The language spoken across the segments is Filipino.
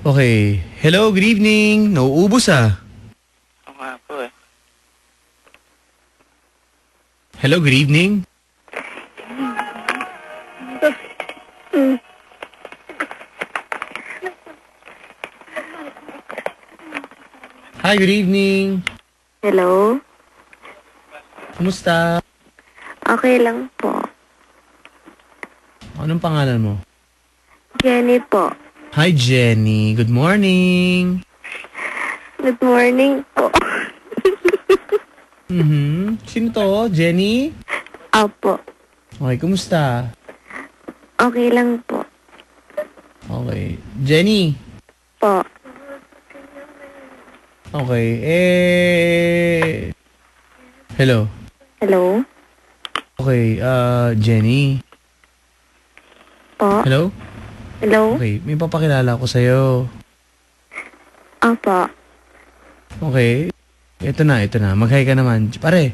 Okay. Hello, good evening. Nauubos ah. Oo nga po eh. Hello, good evening. Hi, good evening. Hello? Kumusta? Okay lang po. Anong pangalan mo? Jenny po. Hi, Jenny. Good morning. Good morning po. Sino to? Jenny? Opo. Okay, kumusta? Okay lang po. Okay. Jenny? Po. Okay. Hello? Hello? Okay, Jenny? Po. Hello? Hello? Okay, may papakilala ko sa'yo. Opo. Okay. Ito na. Mag-hi ka naman. Pare.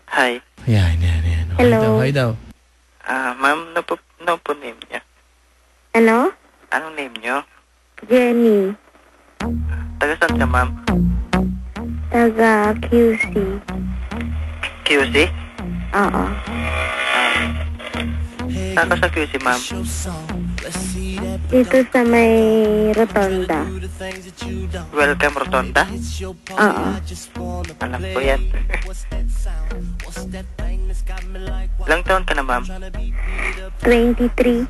Hi. Ayan. Hello. Hi daw. Ma'am, ano po name niya? Ano? Anong name niyo? Jenny. Taga saan ka, ma'am? Taga QC. QC? Oo. Saan sa QC, ma'am? Dito sa may rotonda. Welcome, Rotonda? Oo. Alam ko yan. Ilang taon ka na, ma'am? 23.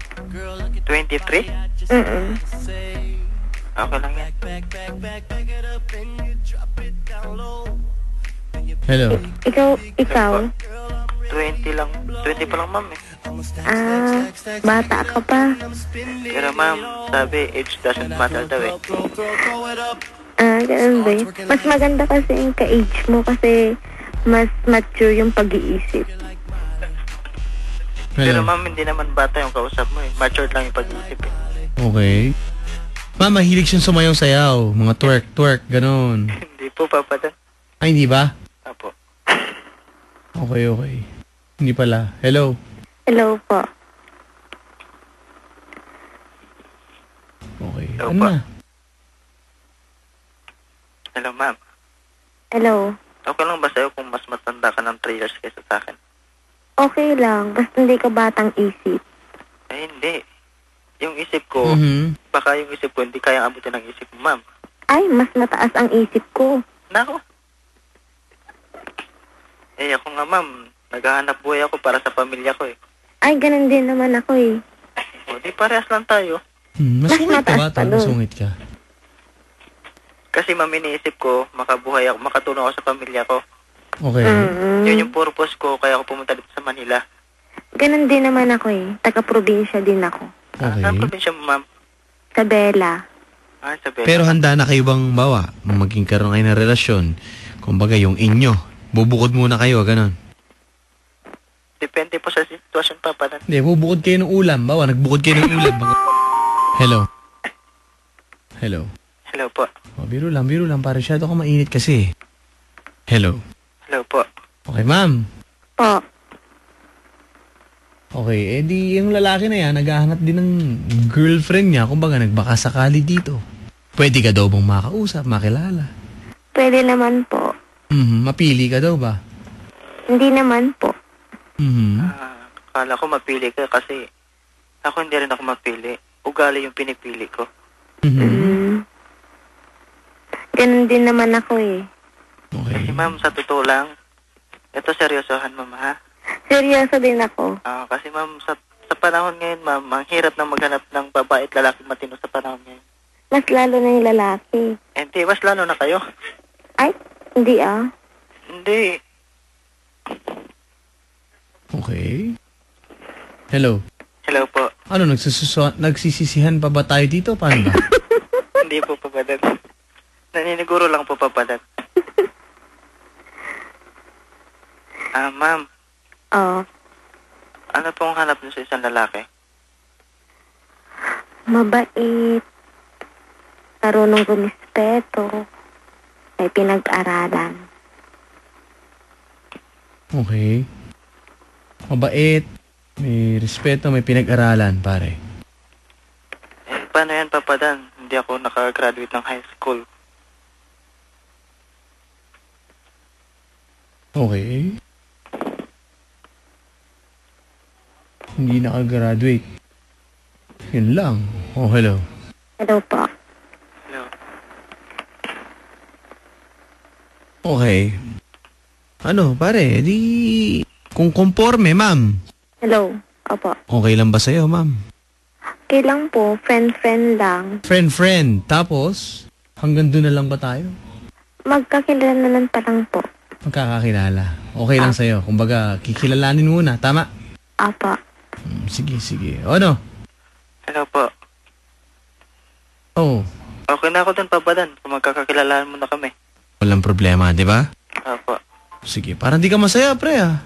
23? Okay lang yan. Hello. Ikaw? 20 lang. 20 pa lang, ma'am eh. Bata ka pa. Pero ma'am, sabi, age doesn't matter daw eh. Ganun ba eh? Mas maganda kasi yung ka-age mo kasi mas mature yung pag-iisip. Pero Hello. ma'am, hindi naman bata yung kausap mo eh. Matured lang yung pag-iisip eh. Okay. Ma'am, mahilig siyang sumayaw-sayaw. Mga twerk, ganon. Hindi po, papa doon. Ay, hindi ba? Apo. Okay. Hindi pala. Hello. Hello po. Okay. Hello Ano po. na? Hello, ma'am. Hello. Okay lang ba sa'yo kung mas matanda ka ng 3 years kaysa sa akin? Okay lang. Basta hindi ka batang isip. Eh, hindi. Yung isip ko, baka yung isip ko hindi kayang abutin ng isip mo, ma'am. Ay, mas mataas ang isip ko. Nako. Eh, ako nga, ma'am. Naghahanap buhay ako para sa pamilya ko eh. Ay, ganun din naman ako eh. O, di parehas lang tayo. Masungit ka ba? mataas pa dun. Masungit ka. Kasi, ma'am, iniisip ko, makabuhay ako, makatulong ako sa pamilya ko. Okay. Yun yung purpose ko, kaya ako pumunta dito sa Manila. Ganun din naman ako eh. Taga-probinsya din ako. Okay. Saan probinsya mo, ma'am? Sa Bella. Sa Bella. Pero handa na kayo bang bawa? Maging karoon kayo ng relasyon. Kumbaga, yung inyo. Bubukod muna kayo, ganon. Depende po sa sitwasyon, papa. Hindi, bubukod kayo ng ulam. Bawa, nagbukod kayo ng ulam. Hello. Hello po. Oh, biro lang. Para masyado ka mainit kasi. Hello. Hello po. Okay, ma'am. Po. Okay, di yung lalaki na yan, naghahanap din ng girlfriend niya. Kumbaga, nagbaka sakali dito. Pwede ka daw bang makausap, makilala? Pwede naman po. Mapili ka daw ba? Hindi naman po. Akala ko mapili ka kasi ako hindi rin ako mapili. Ugali yung pinipili ko. Ganun din naman ako eh. Okay. Kasi ma'am, sa totoo lang, ito seryosohan, ma'am, ha? Seryoso din ako. Kasi ma'am, sa panahon ngayon, ma'am, ang hirap na maghanap ng babae at lalaki matino sa panahon ngayon. Mas lalo na yung lalaki. Hindi, mas lalo na kayo. Ay, hindi ah. Hindi. Okay. Hello. Hello po. Ano, nagsisisihan pa ba tayo dito? Paano ba? Hindi po, papadan. Naniniguro lang po, papadan. Ma'am, Oo. ano pong hanap niyo sa isang lalaki? Mabait. Marunong rumispeto. May pinag-aralan. Okay. Mabait, may respeto, may pinag-aralan, pare. paano yan, Papa Dan? Hindi ako nakagraduate ng high school. Okay. Hindi nakagraduate. Yun lang. Oh, hello. Hello po. Hello. Okay. Ano, pare, di... Kung conforme, ma'am. Hello. Opo. Okay lang ba sa'yo, ma'am? Okay lang po. Friend-friend lang. Friend. Tapos, hanggang doon na lang ba tayo? Magkakilala pa lang po. Magkakakilala. Okay lang sa'yo. Kumbaga, kikilalanin muna. Tama? Opo. Sige. O, ano? Hello po. Oh, Okay na ako dun, Papa Dan. Kung magkakakilalaan mo na kami. walang problema, di ba? Opo. Sige, parang di ka masaya, pre, ah.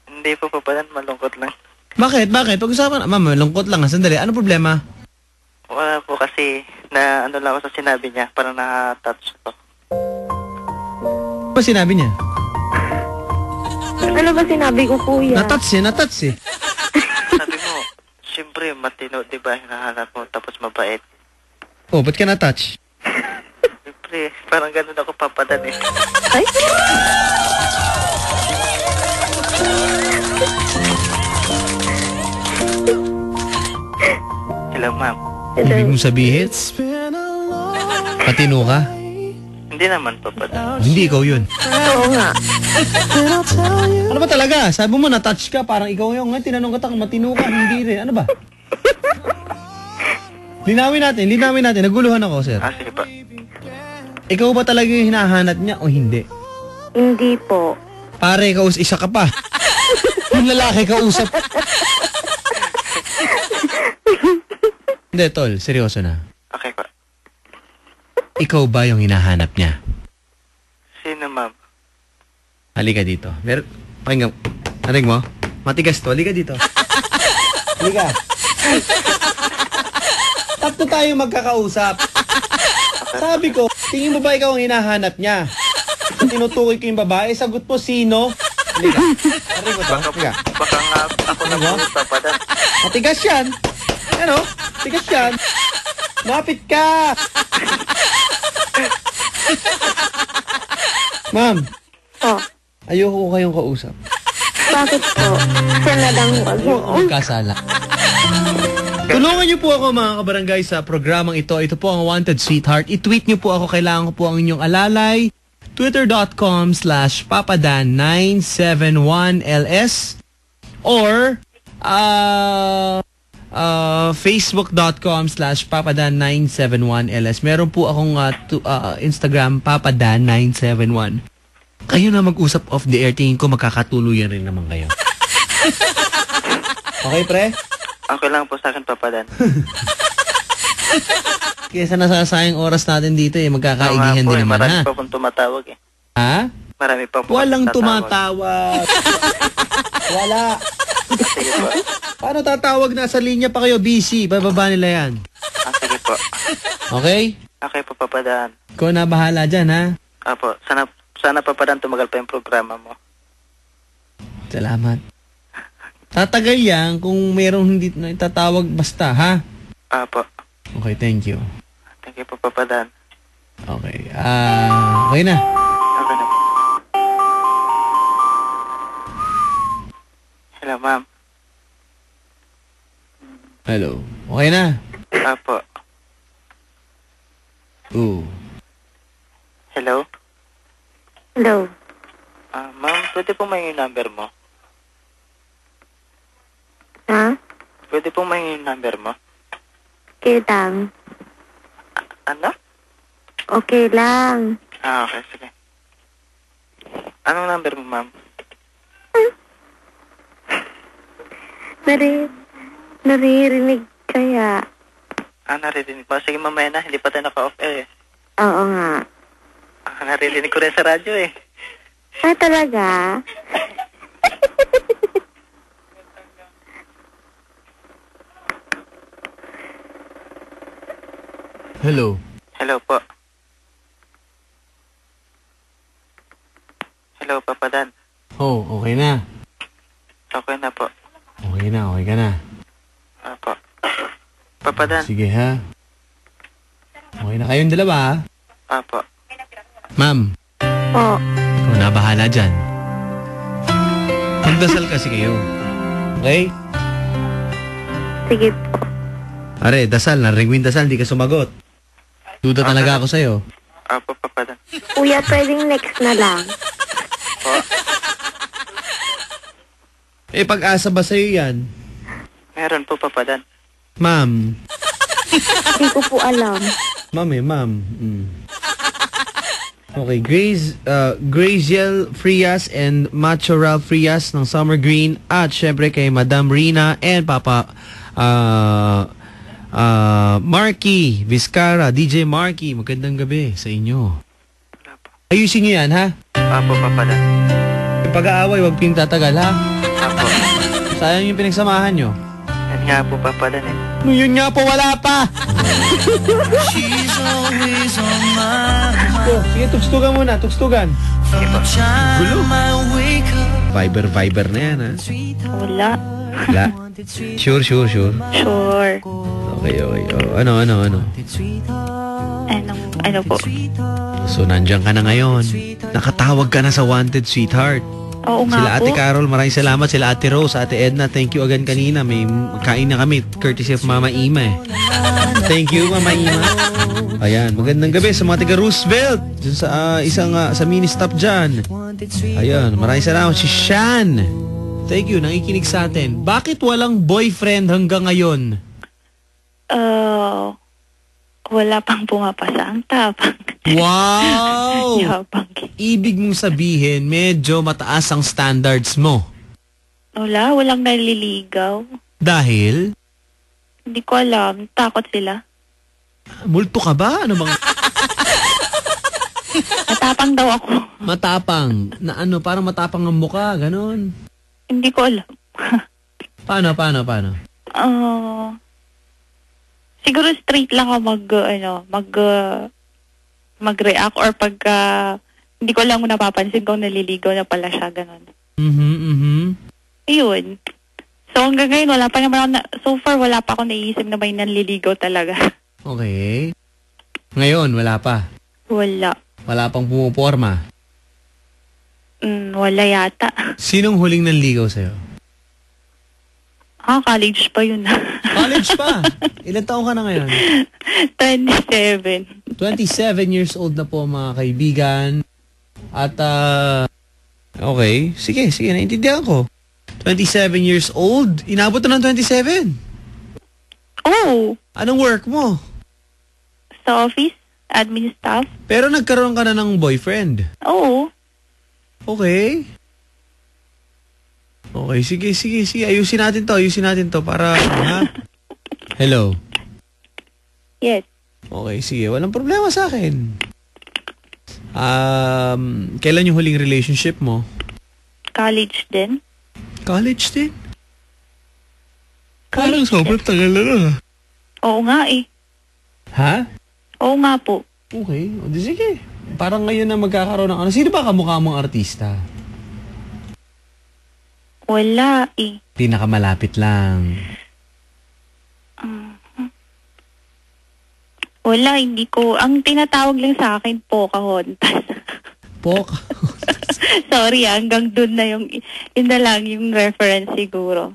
Hindi po, Papa Dan. Malungkot lang. Bakit? Pag-usapan, ma'am, lungkot lang. Sandali, ano problema? Wala po kasi na ano lang ako sa sinabi niya. Parang na-touch ko. Ano ba sinabi niya? Ano ba sinabi ko, kuya? Natats eh. Sabi mo, siyempre, matino, di ba? Hinahanap mo, tapos mabait. Oh, ba't ka na-touch? Siyempre, parang ganun ako, Papa Dan eh. Ay? Hello, ma'am. Hello. Ibig mong sabihin? Patino ka? Hindi naman, Papa Dan. Hindi ikaw yun. Oo nga. Ano ba talaga? Sabi mo na-touch ka, parang ikaw yung nga, tinanong ka kung matino ka, hindi rin. Ano ba? Linawin natin. Naguluhan ako, sir. Sige pa. Ikaw ba talaga yung hinahanap niya o hindi? Hindi po. Pare, isa ka pa. Yung lalaki kausap. Hindi, tol. Seryoso na. Okay pa. Ikaw ba yung hinahanap niya? Sino, ma'am? Halika dito. Pakinggan. Narinig mo? Matigas to. Halika dito. Halika. Tatlo tayo magkakausap. Sabi ko, tingin mo ba ikaw ang hinahanap niya? Tinutukoy ko yung babae, sagot mo sino? Halika. Narinig mo to? Halika. Baka nga ako na Ano? po, Papa Dan. Matigas yan. Ano? Matigas yan. Mapit ka. Ma'am, Oh, ayoko ko kayong kausap. bakit po? Siya na lang wag mo. Magkasala. Tulungan niyo po ako mga kabarangay sa programang ito. Ito po ang Wanted Sweetheart. I-tweet niyo po ako. Kailangan ko po ang inyong alalay. Twitter.com/papadan971ls or Facebook.com/papadan971ls. Meron po akong Instagram, papadan971. Kayo na mag-usap off the air. Tingin ko magkakatuluyan rin naman kayo. Okay, pre? Okay lang po sa akin, Papa Dan. Kesa nasasayang oras natin dito magkakaibigan din naman, marami ha? pa pong tumatawag eh. Ha? Marami pa po. Walang tatawag. tumatawag. Wala. Sige po. Paano tatawag? Nasa linya pa kayo, busy. Bababa nila yan. Sige po. Okay? Okay po, Papa Dan. Ikaw na bahala dyan, ha? Apo, sana Papa Dan tumagal pa yung programa mo. Salamat. Tatagal yan kung mayroong hindi na itatawag basta, ha? Apo. Okay, thank you. Thank you po, Papa Dan. Okay. Okay na. Okay na po. Hello, ma'am. Hello. Okay na. Apo. Oo. Hello? Hello. Ma'am, pwede po may number mo? Ha? Pwede po may number mo? Okay lang. Ano? Okay lang. Okay, sige. Anong number mo, ma'am? Naririnig kaya. Naririnig mo. Sige, mamaya na. Hindi pa tayo naka-off air eh. Oo nga. Naririnig ko rin sa radyo eh. Talaga? Hello. Hello po. Hello, Papa Dan. Oh, okay na. Okay na po. Okay na, okay ka na. Apo. Papa Dan. Sige ha. Okay na kayong dalawa ha? Apo. Ma'am, Po. ikaw na bahala dyan. Magdasal kasi kayo. Okay? Sige po. Are, dasal. Narinig mo yung dasal, di ka sumagot. Duda talaga ako sa'yo. Apo, Papa Dan. Kuya, pwedeng next na lang. Po. Eh, pag-asa ba sa'yo yan? Meron po, Papa Dan. Ma'am. Hindi ko po alam. Ma'am eh, ma'am. Okay, Graziel Frias and Macho Ralph Frias ng Summer Green at syempre kay Madam Rina and Papa Marky Vizcara, DJ Marky. Magandang gabi sa inyo. Ayusin nyo yan, ha? Apo, Papa Dan. Yung pag-aaway, huwag ping tatagal, ha? Apo. Sayang yung pinagsamahan nyo. Yan nga po, Papa Dan eh. Yun nga po, wala pa! Sige, tugstugan muna, tugstugan. Gulo. Viber na yan, ha? Wala. Wala. Sure. Sure. Okay. Oh, ano? Ano po? So, nandiyan ka na ngayon. Nakatawag ka na sa Wanted, sweetheart. Oo nga Sila Ate po. Carol, maraming salamat. Sila Ate Rose, Ate Edna, thank you again kanina. May kain na kami, courtesy of Mama Ima eh. Thank you, Mama Ima. Ayan, magandang gabi sa mga taga Roosevelt. Dyan sa sa mini-stop dyan. Ayan, maraming salamat. Si Shan. Thank you, nakikinig sa atin. Bakit walang boyfriend hanggang ngayon? Wala pang pumapasa ang tapang. Wow! Yabang. Ibig mong sabihin, medyo mataas ang standards mo. Walang naliligaw. Dahil? Hindi ko alam. Takot sila. Multo ka ba? Ano bang... Matapang daw ako. Matapang. Na ano, parang matapang ang mukha, ganon. Hindi ko alam. Paano? Siguro straight lang ako mag-react or pagka hindi ko lang napapansin kung naliligaw na pala siya, ganon. Ayun. So hanggang ngayon, so far wala pa ako naisip na may nanliligaw talaga. Okay. Ngayon, wala pa. Wala. Wala pang pumuporma. Wala yata. Sinong huling nanligaw sa'yo? College pa yun. College pa? Ilan taong ka na ngayon? 27. 27 years old na po mga kaibigan. At, okay. Sige, naintindihan ko. 27 years old? Inabot na ng 27? Oh! Anong work mo? Sa office? Admin staff? Pero nagkaroon ka na ng boyfriend? Oo. Okay. Okay, sige. Ayusin natin to para, ha? Hello? Yes. Okay, sige. Walang problema sa akin. Kailan yung huling relationship mo? College din. College din? Parang sobrang tagal na. Oo nga eh. Ha? Oo nga po. Okay. O, di sige. Parang ngayon na magkakaroon ng ano. Sino ba kamukha mong artista? Wala eh. Pinakamalapit lang. Wala, hindi ko. Ang tinatawag lang sa akin, Pocahontas. Sorry, hanggang dun na yun na lang yung reference siguro.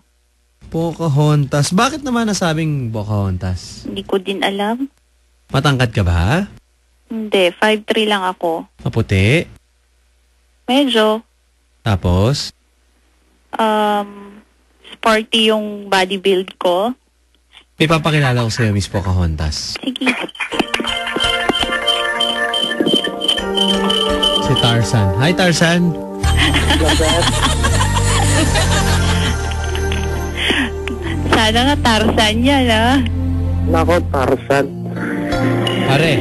Pocahontas. Bakit naman nasabing Pocahontas? Hindi ko din alam. Matangkad ka ba? Hindi, 5'3" lang ako. Maputi? Medyo. Tapos? Sporty yung body build ko. May papakilala ko sa'yo, Miss Pocahontas. Sige. Si Tarzan. Hi, Tarzan. Sana nga Tarzan yan, ha? Nako, Tarzan. Pare,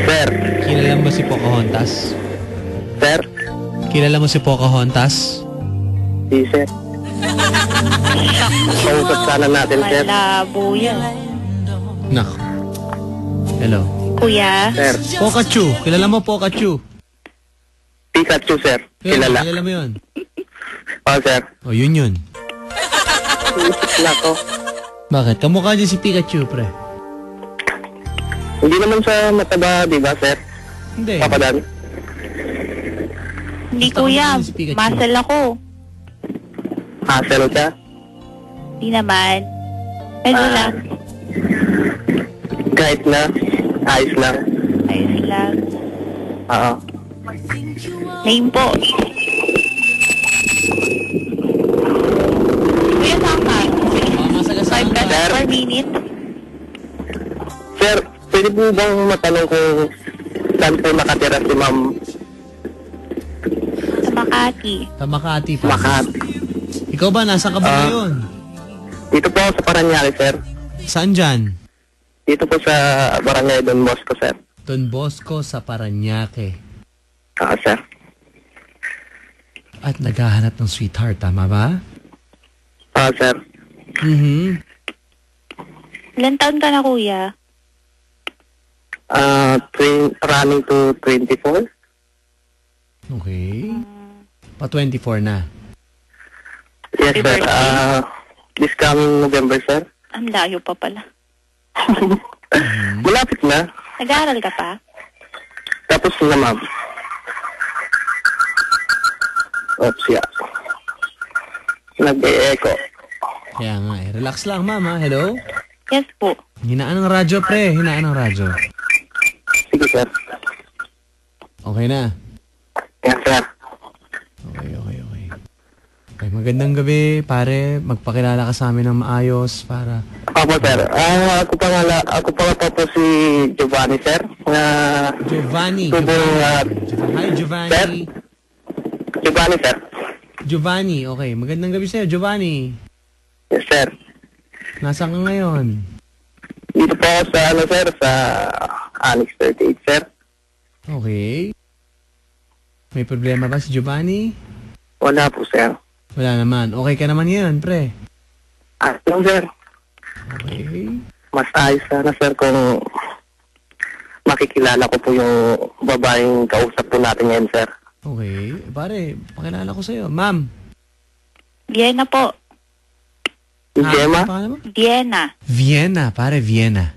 Sir. kilala mo si Pocahontas? Sir. Kilala mo si Pocahontas? Si Sir. Kausap sana natin, Sir. Malabo yan. Nak. Hello. Kuya? Sir. Pikachu. Kilala mo Pikachu? Pikachu, Sir. Kilala. Kilala mo yun? Oh, Sir. O, yun. Nako. Bakit? Kamukha niya si Pikachu, pre. Hindi naman siya mataba, di ba, sir? Hindi. Papadan. Hindi Basta kuya, kung si Pikachu. muscle ako. Hassle siya. Hindi naman. Medyo lang. Kahit na, ayos lang. Ayos lang. Oo. Name po. Kuya, saan ka? Masagasaan 5 ka. pesos per minute. Sir, pwede po bang matanong kung saan po nakatira si ma'am Sa Makati. Sa Makati pa. Makati? Ikaw ba? Nasaan ka ba ngayon? Dito po ako sa Paranaque, sir. Saan dyan? Dito po sa Barangay Don Bosco, sir. Don Bosco sa Paranaque. Sir. At naghahanap ng sweetheart, tama ba? Sir. Mhm. Ilan taon ka na, kuya? Running to 24. Okay. Pa 24 na. Yes, Happy sir. birthday. This coming November, sir. Ang layo pa pala. Malapit na. Nag-aaral ka pa? Tapos na, ma'am. Oops, yeah. Nag-e-echo. Kaya nga eh. Relax lang, ma'am, ha? Hello? Yes po. Hinaan ng radyo, pre. Hinaan ng radyo. Sige, sir. Okay na. Yes, sir. Okay. Okay, magandang gabi, pare. Magpakilala ka sa amin ng maayos para... Opo, sir. Ako pa nga po si Giovanni, sir. Giovanni. Hi, Giovanni. Sir? Giovanni, sir. Giovanni, okay. Magandang gabi sa'yo, Giovanni. Yes, sir. Nasaan ka ngayon? Dito po ako sa, sir, sa Annex 38, sir. Okay. May problema ba si Giovanni? Wala po, sir. Wala naman. Okay ka naman ngayon, pre. Lang, sir. Okay. Mas ayos sana, sir, kung makikilala ko po yung babaeng kausap po natin ngayon, sir. Okay. Pare, pakilala ko sa'yo. Ma'am. Vienna po. Gemma? Ano pangalan mo? Vienna. Vienna, pare, Vienna.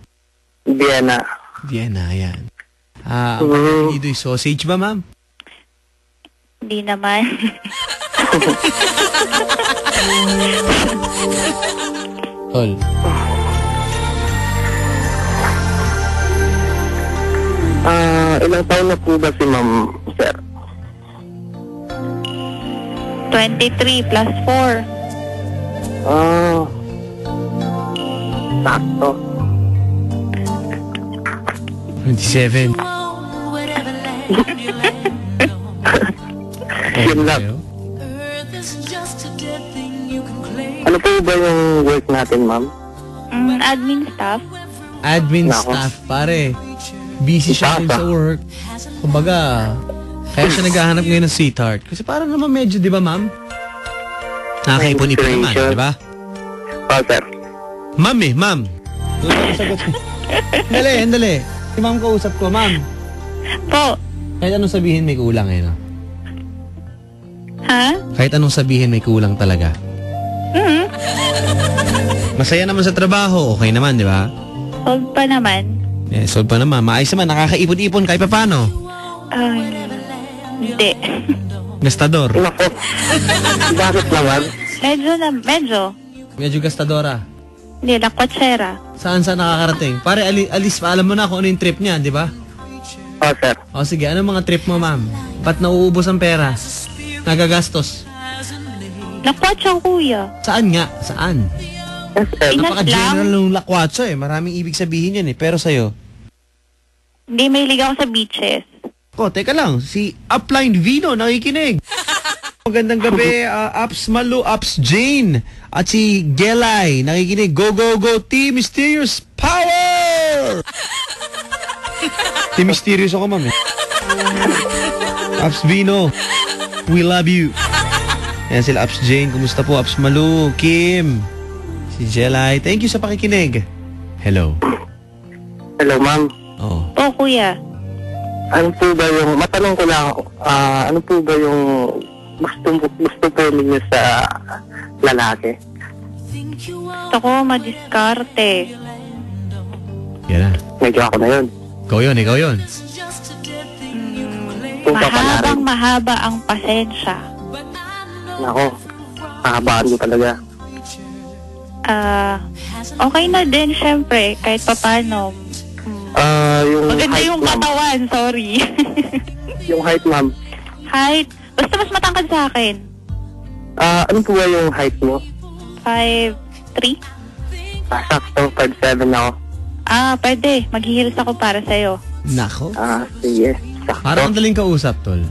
Vienna. Vienna, yan. Ang apelido ay sausage ba, ma'am? Hindi naman. Tol. Ilang taon na po ba si ma'am, sir? 23 plus 4. Sakto. 27. Yun lang. Ano po ba yung work natin, ma'am? Admin staff. Admin Nako. staff, pare. Busy siya rin Ipasa. sa work. Kumbaga, kaya siya naghahanap ngayon ng sweetheart. Kasi parang naman medyo, di ba, ma'am? Nakakaipon-ipon naman, di ba? Sir. Ma'am eh, ma'am. Dali. Si ma'am kausap ko, ma'am. Po. Kahit anong sabihin may kulang eh, no? Ha? Kahit anong sabihin may kulang talaga. Masaya naman sa trabaho, okay naman, di ba? Solve pa naman. Eh, solve pa naman. Maayos naman, nakakaipon-ipon kahit pa paano. Hindi. Gastador. Nako. Bakit naman? Medyo. Medyo gastadora. Hindi, nakwatsera. Saan nakakarating? Pare, alis pa, alam mo na kung ano yung trip niya, di ba? Sir. O sige, ano mga trip mo, ma'am? Ba't nauubos ang pera? Nagagastos? Nakwatsa, kuya. Saan nga? Saan? Yes, sir. Ingat Napaka-general lang. ng lakwatsa eh. Maraming ibig sabihin yan eh. Pero sa'yo? Hindi, mahilig ako sa beaches. Teka lang. Si Upline Vino nakikinig. Magandang gabi, Ups Malu, Ups Jane, at si Gelay nakikinig. Go, go, go, Team Mysterious Power! Team Mysterious ako, ma'am eh. Ups Vino, we love you. Ayan sila, Ups Jane. Kumusta po, Ups Malu, Kim, si Gelay. Thank you sa pakikinig. Hello. Hello, ma'am. Oh. Po, kuya. Ano po ba yung, matanong ko lang, ano po ba yung gusto po ninyo sa lalaki? Gusto ko madiskarte. Yan na. Medyo ako na yun. Ikaw yun. Kung papalarin. Mahaba ang pasensya. Nako, kahabaan ko talaga. Okay na din, syempre, kahit papano. Yung Maganda height, yung ma'am. katawan, sorry. Yung height, ma'am. Height, basta mas matangkad sa akin. Ano po ba yung height mo? 5'3"? Sakto, 5'7" ako. Pwede. Mag-heels ako para sa'yo. Nako. Sige. Sakto. Parang ang daling kausap, tol.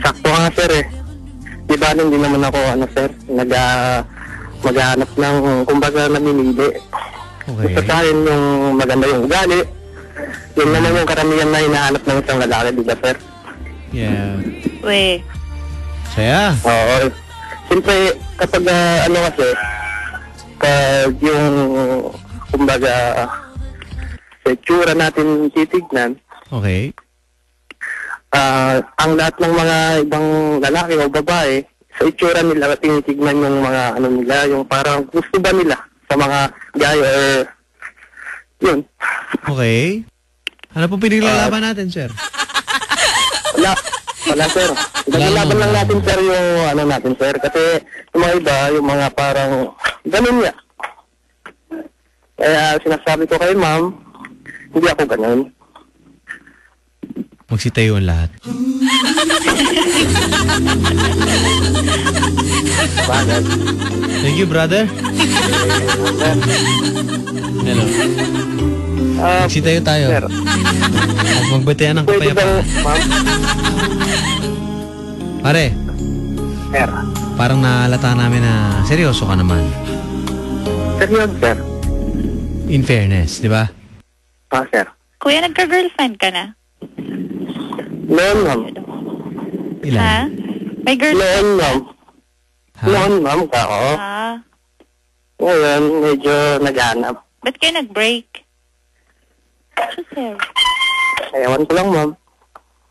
Sakto nga, sir eh. Di ba, hindi naman ako, sir, maghanap ng, kumbaga, namimili. Okay. Gusto sa akin yung maganda yung ugali. Yun naman yung karamihan na hinahanap ng isang lalaki, di ba, sir? Yeah. We. Saya. Oo. Siyempre, kapag, kasi, pag yung, kumbaga, sa itsura natin titignan, Okay. ang lahat ng mga ibang lalaki o babae, sa itsura nila tinitignan yung mga nila, yung parang gusto ba nila sa mga guy or yun. Okay. Ano po pinaglalaban natin, sir? Wala sir. Naglaban lang natin sir yung natin sir. Kasi yung mga iba, yung mga parang ganun niya. Kaya sinasabi ko kay ma'am, hindi ako ganun. Magsitayo ang lahat. Bakit? Thank you, brother. Hello. Magsitayo tayo. Sir, At magbatean ng pwede bang, kapayapaan. ma'am? Pare, Sir. parang nahalata namin na seryoso ka naman. Seryoso sir. In fairness, di ba? Sir. Kuya, nagka-girlfriend ka na? Noon ma'am. Ilan? Ha? May girlfriend? Noon ma'am. Ha? Noon ma'am ka ako. Ngayon, medyo naghanap. Ba't kayo nag-break? Sir. Ewan ko lang, ma'am.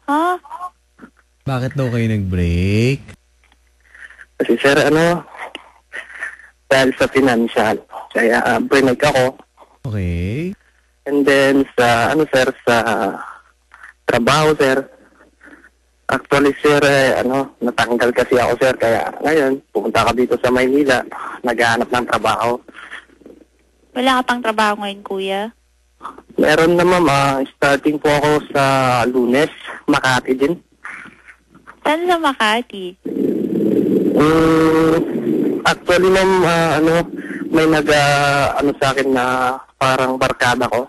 Ha? Bakit daw kayo nag-break? Kasi, sir, dahil sa financial. Kaya, brinag ako. Okay. And then, sa, sir, sa trabaho, sir. Actually, sir, natanggal kasi ako, sir. Kaya, ngayon, pumunta ka dito sa Maynila. Naghahanap ng trabaho. Wala ka pang trabaho ngayon, kuya? Meron na, ma'am. Starting po ako sa Lunes, Makati din. Saan sa Makati? Actually, ma'am, may sa akin na parang barkada ko.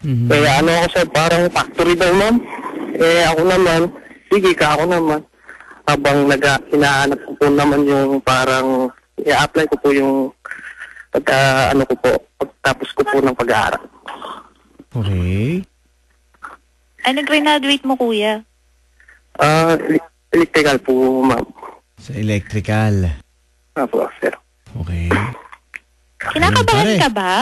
Mhm. Kaya ako sa parang factory daw, ma'am. Ako naman, sige ka, ako naman. Habang hinahanap ko po naman yung parang, i-apply ko po yung pagtapos ko po ng pag-aaral. Okay. Ano graduate mo, kuya? Electrical po, ma'am. Sa electrical. Po, sir. Okay. Kinakabahan Pare. ka ba?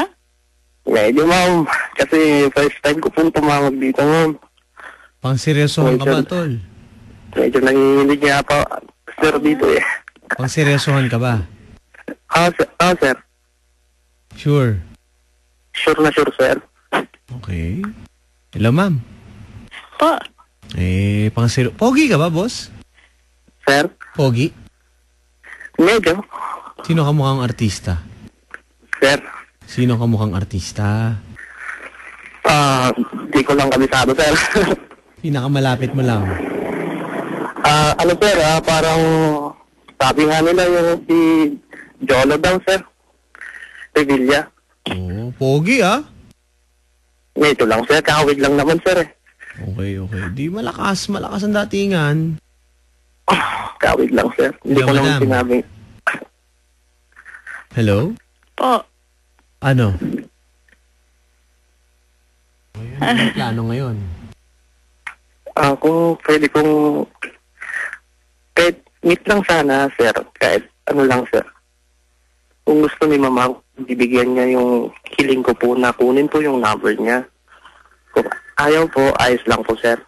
Medyo, ma'am. Kasi first time ko po tumawag dito, ma'am. Pang seryosohan ka ba, tol? Medyo nanginginig nga pa, sir, dito eh. Pang seryosohan ka ba? Sir. Sure. Sure na sure, sir. Okay. Hello, ma'am. Po. Pang seryoso. Pogi ka ba, boss? Sir? Pogi? Medyo. Sino ka mukhang artista? Sir? Sino ka mukhang artista? Di ko lang kabisado, sir. Pinakamalapit mo lang. Sir, parang sabi nga nila yung si Jolo daw, sir. Revilla. Oo, pogi ah. Ito lang, sir. Kakawig lang naman, sir eh. Okay. Di malakas ang datingan. Kawig lang, sir. Hindi Hello, ko naman madam. sinabi. Hello? Po. Ano? Ano plano ngayon? Kung pwede kong kahit meet lang sana, sir. Kahit lang, sir. Kung gusto ni mama, bibigyan niya yung hiling ko po na kunin po yung number niya. Kung ayaw po, ayos lang po, sir.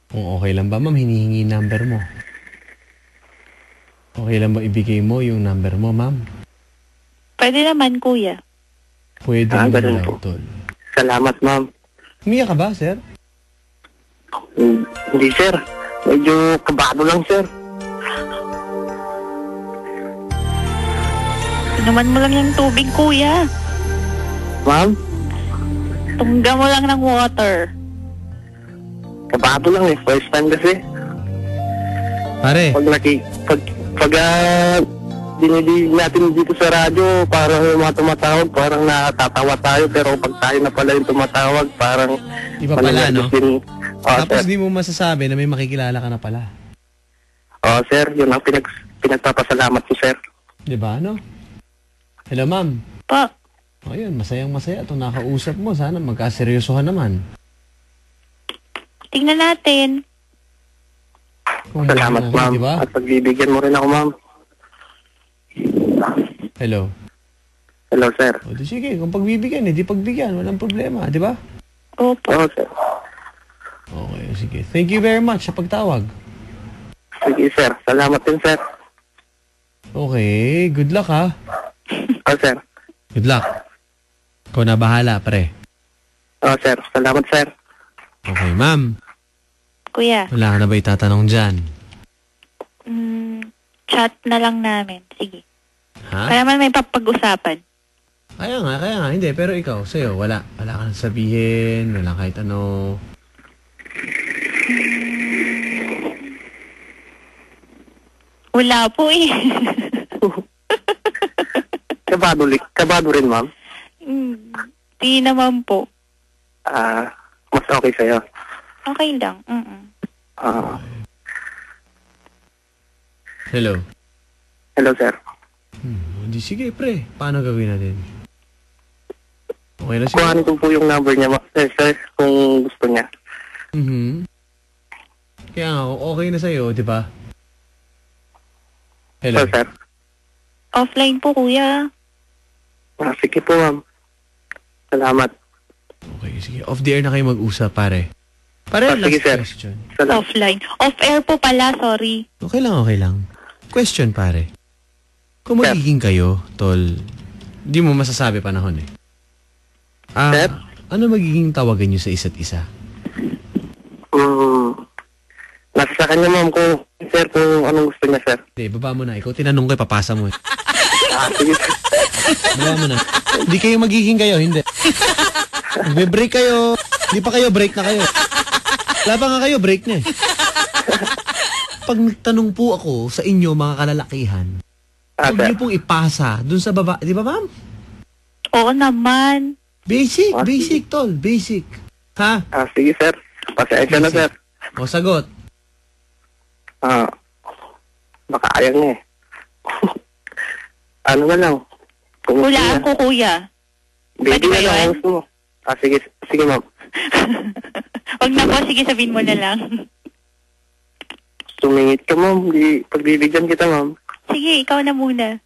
Kung okay lang ba, ma'am, hinihingi number mo? Okay lang ba ibigay mo yung number mo, ma'am? Pwede naman, kuya. Pwede Ah, naman ganun daw, po. tol. Salamat, ma'am. Umiyak ka ba, sir? Hindi, sir. Medyo kabado lang, sir. Inuman mo lang yung tubig, kuya. Ma'am, Tungga mo lang ng water. kabado lang eh. First time kasi. Pare, Pag dinidig natin dito sa radyo, parang yung mga tumatawag, parang natatawa tayo. Pero pag tayo na pala yung tumatawag, parang iba pala, no? mananervous din. Tapos Sir. di mo masasabi na may makikilala ka na pala. Sir, yun ang pinagpapasalamat ko, sir. Di ba, no? Hello, ma'am. Pa, Ayun, masayang-masaya itong nakausap mo. Sana magkaseryosohan naman. tingnan natin. Kung Salamat, bakit, ma'am. Di ba? At pagbibigyan mo rin ako, ma'am. Hello. Hello, sir. O, di sige, kung pagbibigyan, di pagbigyan. Walang problema, di ba? Opo. Oo, sir. Okay, sige. Thank you very much sa pagtawag. Sige, sir. Salamat din, sir. Okay, good luck, ha? Sir. Good luck. Ikaw na bahala, pre. Sir. Salamat, sir. Okay, ma'am. Kuya, Wala ka na ba itatanong dyan? chat na lang namin. Sige. Ha? Para naman may papag-usapan. Kaya nga. Hindi, pero ikaw, sa'yo, wala. Wala ka nang sabihin, wala kahit ano. Wala po eh. Kabado rin, ma'am. Di naman po. Mas okay sa'yo. Okay lang. Hello. Hello, sir. Hindi, sige, pre. Paano gawin natin? Okay na siguro. Kuhanin ko po yung number niya, sir, kung gusto niya. Kaya nga, kung okay na sa'yo, di ba? Hello. Sir. Offline po, kuya. Sige po, ma'am. Salamat. Okay, sige. Off the air na kayo mag-usap, pare. Pare, last sige, sir. question. Salamat. Offline. Off-air po pala, sorry. Okay lang. Question, pare. Kung Sir. magiging kayo, tol, di mo masasabi panahon eh. Sir? Ano magiging tawagan nyo sa isa't isa? Nasa sa kanya, ma'am, kung anong gusto niya, sir. Hindi, baba mo na. Ikaw tinanong ko, papasa mo eh. Sige, sir. Baba mo na. Hindi kayo magiging kayo, hindi. Magbe-break kayo. Hindi pa kayo, break na kayo. Wala pa nga kayo, break na eh. Pag nagtanong po ako sa inyo, mga kalalakihan, huwag Sir. niyo pong ipasa dun sa baba. Di ba, ma'am? Oo naman. Basic, Ah, basic, tol. Basic. Ha? Sige, sir. Pasensya na, sir. O, sagot. Baka ayaw niya eh. Ano na lang? Kung gusto Hulaan niya. ko, kuya. Baby Pwede ba na lang, yun? kung gusto mo. Sige, ma'am. Wag na po, sige sabihin mo na lang. Sumingit ka, ma'am. Pagbibigyan kita, ma'am. Sige, ikaw na muna.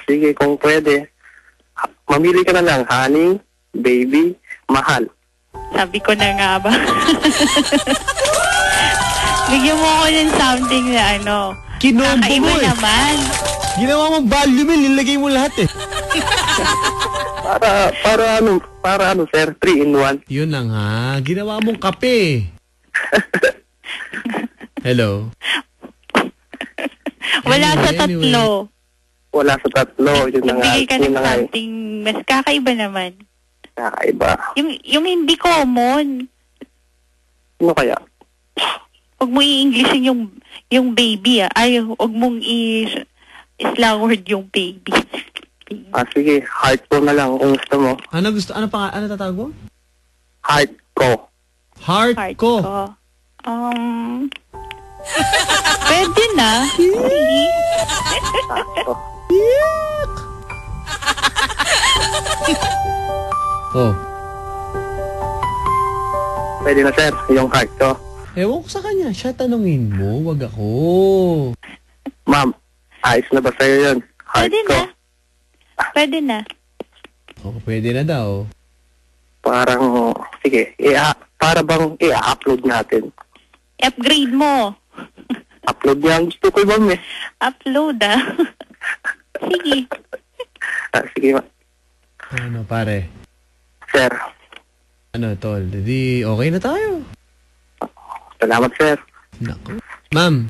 Sige, kung pwede. Mamili ka na lang, honey, baby, mahal. Sabi ko na nga ba? Bigyan mo ako ng something na ano. Kinombo Kakaiba mo eh. naman. Ginawa mong value meal, nilagay mo lahat eh. Para ano, sir? 3-in-1. Yun lang ha. Ginawa mong kape. Hello. Wala sa Anyway. tatlo. Wala sa tatlo. Yun na nga. Nagbigay ka Yun ng na nga. something mas kakaiba naman. Kakaiba. Yung hindi common. Ano kaya? Huwag mo i-Englishin yung baby ah. Ay, huwag mong i-slang word yung baby. Sige. Heart ko na lang kung gusto mo. Ano tatawag mo? Heart ko. Heart, Heart ko. ko. Pwede na. Sige. Oh. Pwede na, sir. Yung heart ko. Ewan ko sa kanya. Siya tanungin mo. Wag ako. Ma'am, ayos na ba sa'yo yun? Heart Pwede ko. na. Pwede na. Pwede na daw. Parang, sige. Para bang i-upload natin? I-upgrade mo. upload niya ang gusto ko, ma'am eh. Upload ah. Sige. Sige, ma'am. Ano, pare? Sir, Ano, tol? Di okay na tayo. salamat, sir. Naku. Ma'am,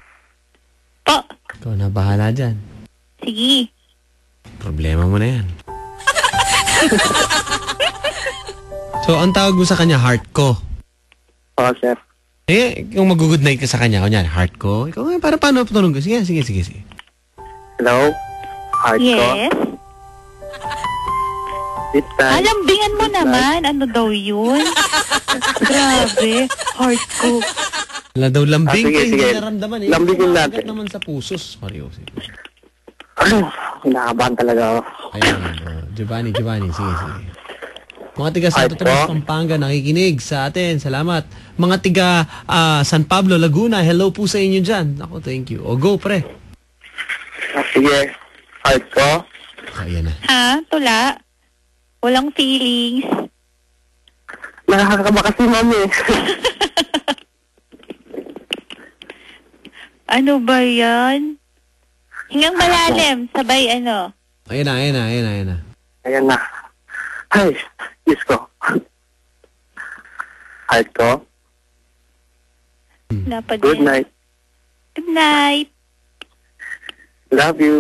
Po. ikaw na bahala dyan. Sige. Problema mo na yan. So, ang tawag mo sa kanya, heart ko. Oo, sir. Eh, kung mag-good night ka sa kanya, kunyari, heart ko. Ikaw, para paano patulong ko? Sige. Hello? Heart ko? Yes. Deep time. Alambingan mo naman. Ano daw yun? Grabe. Heart ko. Wala daw lambing, Sige, hindi sige. naramdaman eh. Lambingin Kumagat natin. naman sa pusos, Mario. Sige. Kinakabahan talaga ako. Ayan, Giovanni, sige. Mga tiga Santo Ay, Tomas, po. Pampanga, nakikinig sa atin. Salamat. Mga tiga San Pablo, Laguna, hello po sa inyo dyan. Ako, thank you. O, go, pre. Sige. Heart ko? Ayan na. Ha? Tula? Walang feelings. Nakakakaba kasi, ma'am eh. Ano ba yan? Hingang malalim. Sabay ano. Ayan na. Ayan na. Ay, Diyos ko. Heart ko? Napad Good night. Good night. Love you.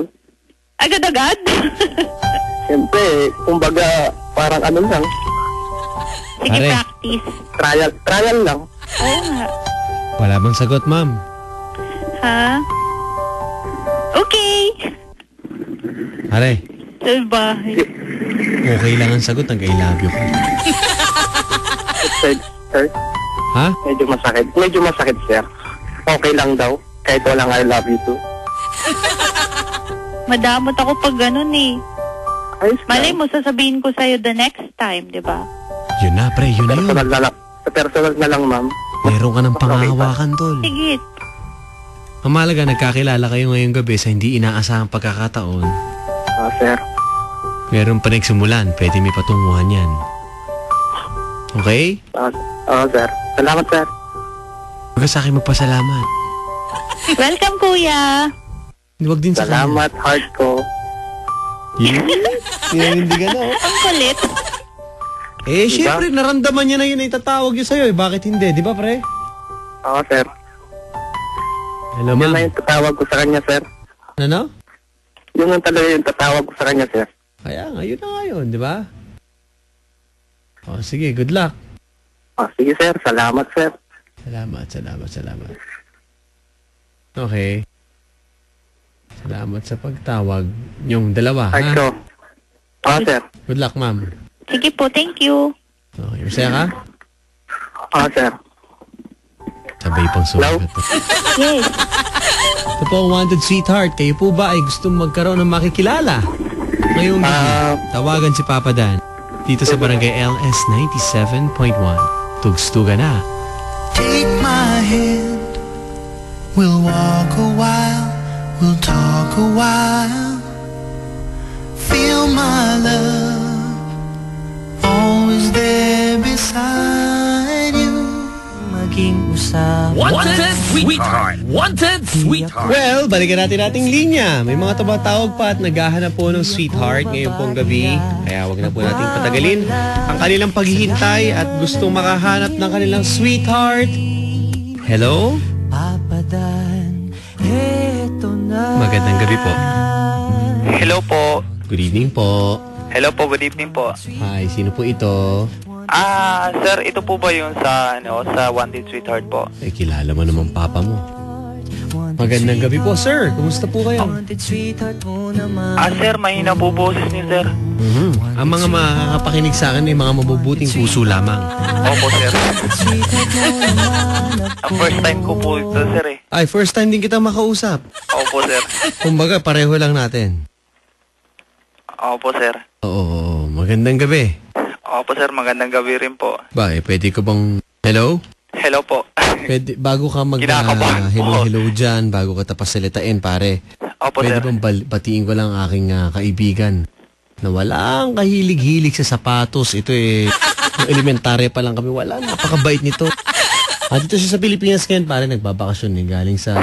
Agad-agad? Siyempre, kumbaga, parang ano lang. Sige, Pare. practice. Trial lang. Oo nga. Wala bang sagot, ma'am? Ha? Okay. Pare, Sa bahay. okay lang ang sagot ng I love you ko. Sir, Ha? medyo masakit. Medyo masakit, sir. Okay lang daw. Kahit walang I love you too. Madamot ako pag ganun eh. Ayos Malay lang. mo, sasabihin ko sa'yo the next time, di ba? Yun na, pre, yun na yun. Personal na lang. Sa personal na lang, ma'am. Meron ka ng pangahawakan, tol. Sige. Ang mahalaga, nagkakilala kayo ngayong gabi sa hindi inaasahang pagkakataon. Sir. Meron pa nagsimulan, pwede may patunguhan yan. Okay? Sir. Salamat, sir. Huwag ka sa akin magpasalamat. Welcome, kuya. Huwag din sa Salamat, heart ko. kanya. Hindi ka na, oh. Ang kulit. Eh, syempre, naramdaman niya na yun ay tatawag yun sa'yo. Eh. Bakit hindi? Di ba, pre? Oo, sir. Hello, Yun na ma'am. yung tatawag ko sa kanya, sir. Ano? Yun ang talaga yung tatawag ko sa kanya, sir. Kaya nga, yun na nga yun, di ba? O, sige, good luck. Sige, sir. Salamat, sir. Salamat. Okay. Salamat sa pagtawag. Yung dalawa, Heart ha? ko. Sir. Good luck, ma'am. Sige po, thank you. Okay, masaya ka? Sir. Sabay pang Hello? sumagot. Yes. Ito po ang Wanted Sweetheart. Kayo po ba ay gustong magkaroon ng makikilala? Ngayong gabi, tawagan si Papa Dan dito sa Barangay LS 97.1. Tugstuga na. Take my hand, we'll walk a while, we'll talk a while. Feel my love, always there beside you. Maging usap. Wanted Sweetheart! Wanted Sweetheart! Well, balikan natin ating linya. May mga tumatawag pa at naghahanap po ng sweetheart ngayong pong gabi. Kaya wag na po nating patagalin ang kanilang paghihintay at gustong makahanap ng kanilang sweetheart. Hello? Papadan, eto na. Magandang gabi po. Hello po. Good evening po. Hello po, good evening po. Hi, sino po ito? Sir, ito po ba yung sa Wanted Sweetheart po? Eh, kilala mo naman papa mo. Magandang gabi po, sir. Kumusta po kayo? Wanted sweetheart mo naman. Sir, mahina po boses niyo, sir. Ang mga makakapakinig sa akin ay mga mabubuting puso lamang. Opo, sir. Sweetheart mo naman. First time ko po ito, sir eh. Ay, first time din kita makausap. Opo, sir. Kumbaga, pareho lang natin. Opo, sir. Oo, magandang gabi. Opo, sir. Magandang gabi rin po. Ba, pwede ko bang... Hello? Hello po. Pwede, bago ka mag Kinakabahan hello dyan, bago ka tapos salitain, pare. Opo, Pwede sir. bang batiin ko lang ang aking kaibigan na walang kahilig-hilig sa sapatos. Ito yung elementary pa lang kami. Napakabait nito. Dito siya sa Pilipinas ngayon, pare, nagbabakasyon galing sa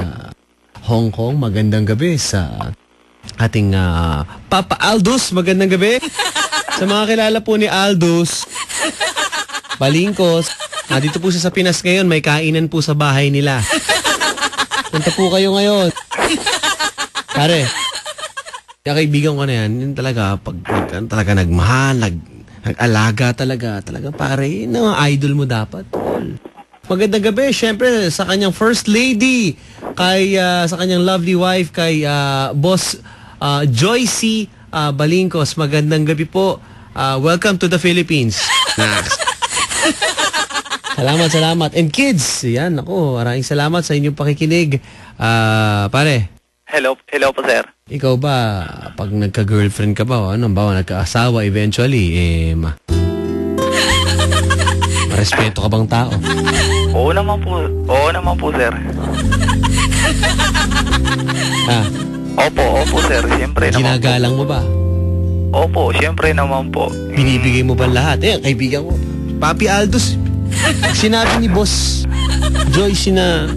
Hong Kong. Magandang gabi sa ating Papa Aldous. Magandang gabi. Sa mga kilala po ni Aldous Balingkos, dito po sa Pinas ngayon, may kainan po sa bahay nila. Punta po kayo ngayon. Pare, kaibigan ko na yan, yun talaga, pag talaga nagmahal, nag-alaga talaga pare, yun ang idol mo dapat. Magandang gabi, syempre, sa kanyang first lady, sa kanyang lovely wife, kay Boss Joycey Balingkos. Magandang gabi po. Welcome to the Philippines. Salamat. And kids, yan, ako, maraming salamat sa inyong pakikinig. Pare. Hello po, sir. Ikaw ba, pag nagka-girlfriend ka ba, o nagka-asawa eventually, marespeto ka bang tao? Oo naman po, sir. Opo, sir. Siyempre naman. Ginagalang mo ba? Opo, siyempre naman po. Binibigay mo ba lahat? Kaibigan ko, Papi Aldous, sinabi ni Boss Joyce na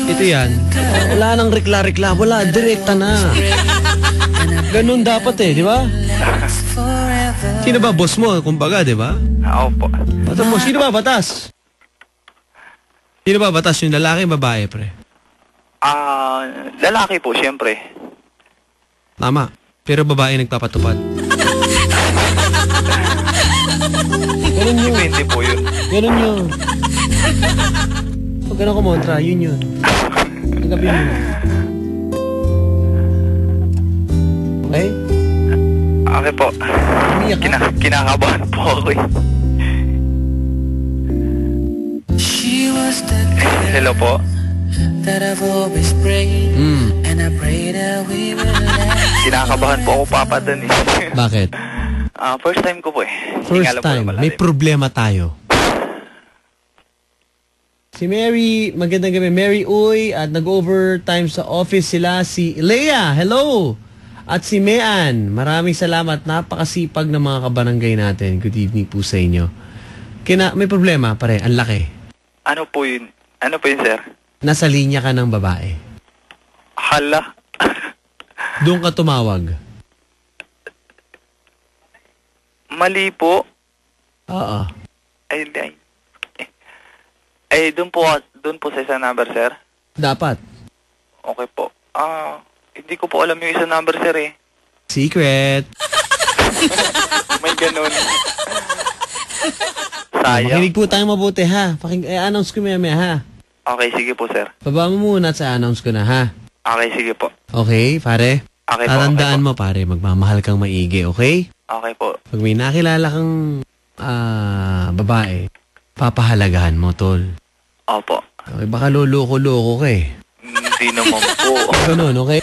ito yan, wala nang rekla-rekla, wala, direkta na. Ganun dapat di ba? Sino ba boss mo, kumbaga, di ba? Opo. Batas mo, sino ba batas? Sino ba batas, yung lalaki, babae, pre? Lalaki po, siyempre. Tama, pero babae nagpapatupad. Ganun yun. Depende po yun. Ganun yun. Pag ganun kumontra, yun. Nagabin mo. Okay? Okay po. Umiyak ka? Kinakabahan po ako Hello po. Kinakabahan po ako, Papa, dun Bakit? First time ko po First time. May problema tayo. Si Mary, magandang gabi. Mary Uy, at nag-overtime sa office sila. Si Leia, hello! At si Mean, maraming salamat. Napakasipag ng mga kabarangay natin. Good evening po sa inyo. May problema, pare. Ang laki. Ano po yun, sir? Nasa linya ka ng babae. Hala. Doon ka tumawag. Mali po. Oo. Doon po sa isang number, sir. Dapat. Okay po. Hindi ko po alam yung isang number, sir Secret. May ganun. Sayang. Makinig po tayo mabuti, ha? Announce ko maya, ha? Okay, sige po, sir. Baba mo muna at announce ko na, ha? Okay, sige po. Okay, pare? Okay po. Tatandaan mo, pare, magmamahal kang maigi, okay? Okay po. Pag may nakilala kang babae, papahalagahan mo, tol. Opo. Okay, baka loloko-loko ka Hindi naman po. Ganun, okay?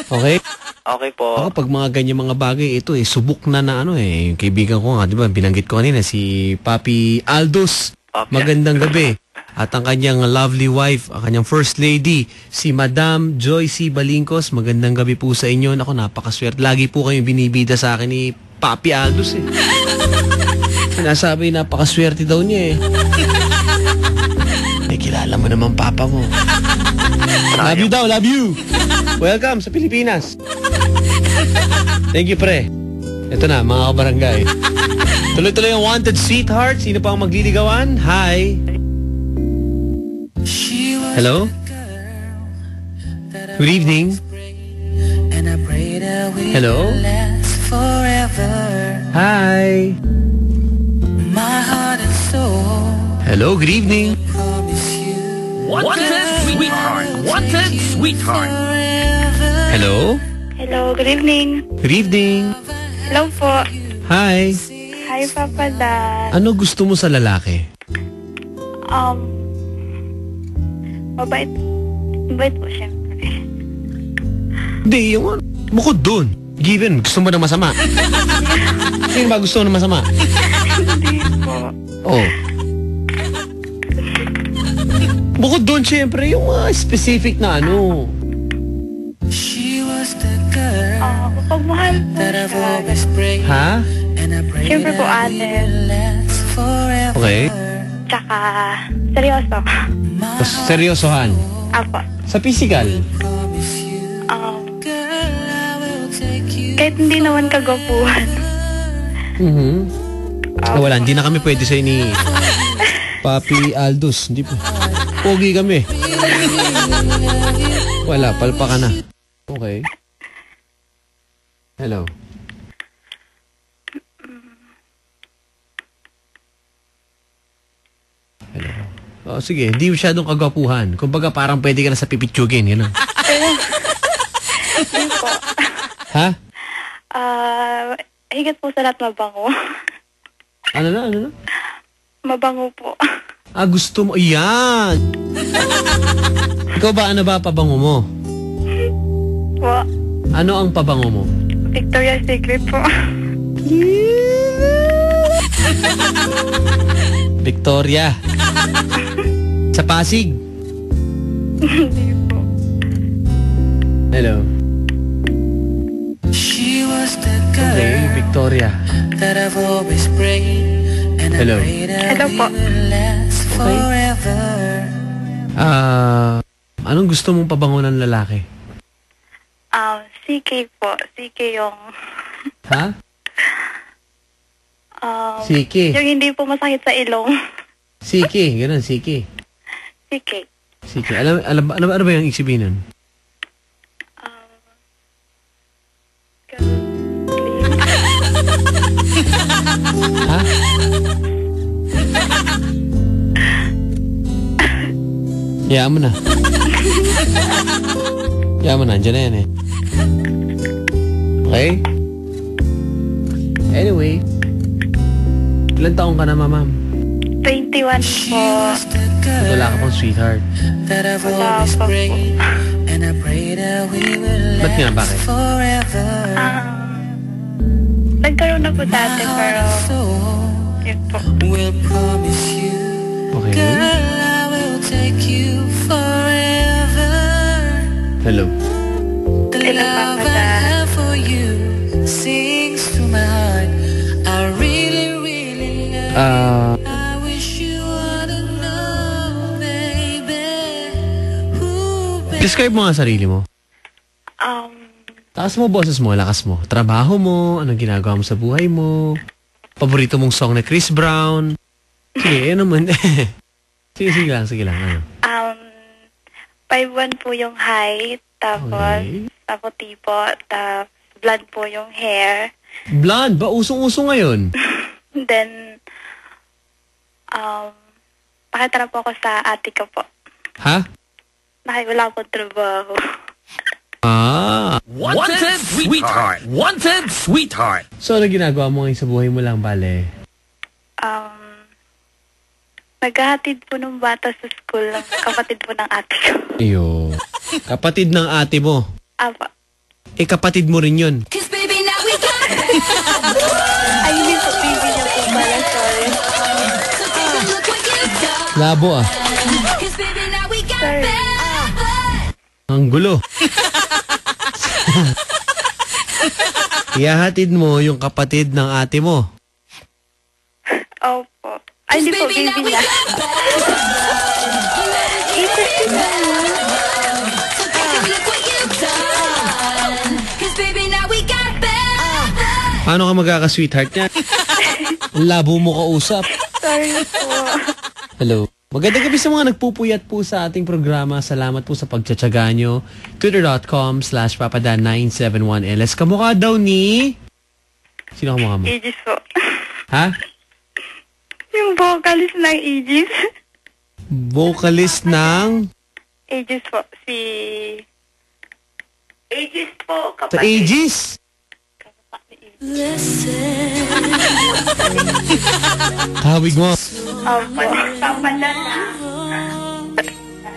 Okay? Okay po. Ako, pag mga ganyan mga bagay, ito subok na yung kaibigan ko nga, di ba, binanggit ko kanina, si Papi Aldous. Okay. Magandang gabi. At ang kanyang lovely wife, ang kanyang first lady, si Madam Joycey Balingkos. Magandang gabi po sa inyo. Naku, napakaswerte. Lagi po kayong binibida sa akin ni Papi Aldous Sinasabi, napakaswerte daw niya kilala mo naman papa mo. Love you daw, love you. Welcome sa Pilipinas. Thank you, pre. Ito na, mga kabarangay. Tuloy-tuloy ang Wanted Sweetheart. Sino pa ang magliligawan? Hi. Hello? Good evening. Hello? Hi. Hello, good evening. Wanted Sweetheart. Wanted Sweetheart. Hello? Hello, good evening. Good evening. Hello po. Hi. Hi, Papa Dad. Ano gusto mo sa lalaki? Mabait. Mabait po, syempre. Hindi, yung bukod dun. Given, gusto mo na masama. Sino ba gusto mo na masama? Hindi po. Oh. Bukod doon, syempre, yung mga specific na ano. Pagmahal po siya. Ha? Syempre po, ate. Okay. Tsaka, seryoso. Tapos, seryosohan. Apo. Sa physical? Kahit hindi naman kagwapuhan. Wala, hindi na kami pwede sa'yo ni Papi Aldous. Hindi po. Pogi kami. Wala, palpa ka na. Okay. Hello. Hello. Oh, sige, hindi masyadong kagwapuhan. Kumbaga parang pwede ka na sa pipitsugin, yun. Hindi po. Ha? Higit po sa lahat mabango. Ano na? Mabango po. Gusto mo. Yan! Ikaw ba, ano ba pabango mo? Po. Ano ang pabango mo? Victoria's Secret po. Victoria. Sa Pasig. Hindi po. Hello. She was the Okay, girl Victoria. that I've always prayed, and Hello. I pray that Hello we po. will last forever. Anong gusto mong pabango ng lalaki? CK po. CK yung... Ha? Siki. Yung hindi po masakit sa ilong. Siki, ganun, Siki. CK. Siki. Ano ba yung ibig nun? Ha? Hayaan mo na. Hayaan mo na, andyan na yan eh. Okay? Anyway. Ilan taong ka na, ma'am? 21 po. At wala ka pang sweetheart. That I've Wala always pa po. prayed, and I pray that we will Ba't nga, last bakit? forever. Nagkaroon na po dati pero So yun po. we'll promise you, Okay. girl, I will take you forever. Hello. The Kailan love pa I ba? have for you sings to my heart. I really, really love you. I wish you ought to know, baby. Ooh, baby. Describe mo nga sarili mo. Takas mo, boses mo, lakas mo. Trabaho mo, anong ginagawa mo sa buhay mo. Paborito mong song na Chris Brown. Sige, ano naman. sige lang. Ano? 5'1" po yung height, tapos Okay. tipo, tapos blonde po yung hair. Blonde, ba? Usong-uso ngayon. Then, pakita na po ako sa ate ko po. Ha? Wala po trabaho. Wanted sweetheart. Wanted sweetheart. So, ano ginagawa mo ngayon sa buhay mo lang, bale? Naghahatid po ng bata sa school ng kapatid po ng ate ko. Iyo. Kapatid ng ate mo. Apa. Kapatid mo rin yun. Ay, hindi po, baby niya po pala, sorry. Labo ah. Sorry. Ang gulo. Ihahatid mo yung kapatid ng ate mo. Opo. Ay, hindi po, baby niya. Paano ka magkaka-sweetheart niya? Ang labo mo kausap. Sorry po. Hello. Magandang gabi sa mga nagpupuyat po sa ating programa. Salamat po sa pagtsatsaga nyo. Twitter.com/papadan971ls. Kamukha daw ni... Sino kamukha mo? Aegis po. Ha? Yung vocalist ng Aegis. Vocalist ng... Aegis po. Si... Aegis po, Sa kapatid. Aegis. Kahawig mo. Opo.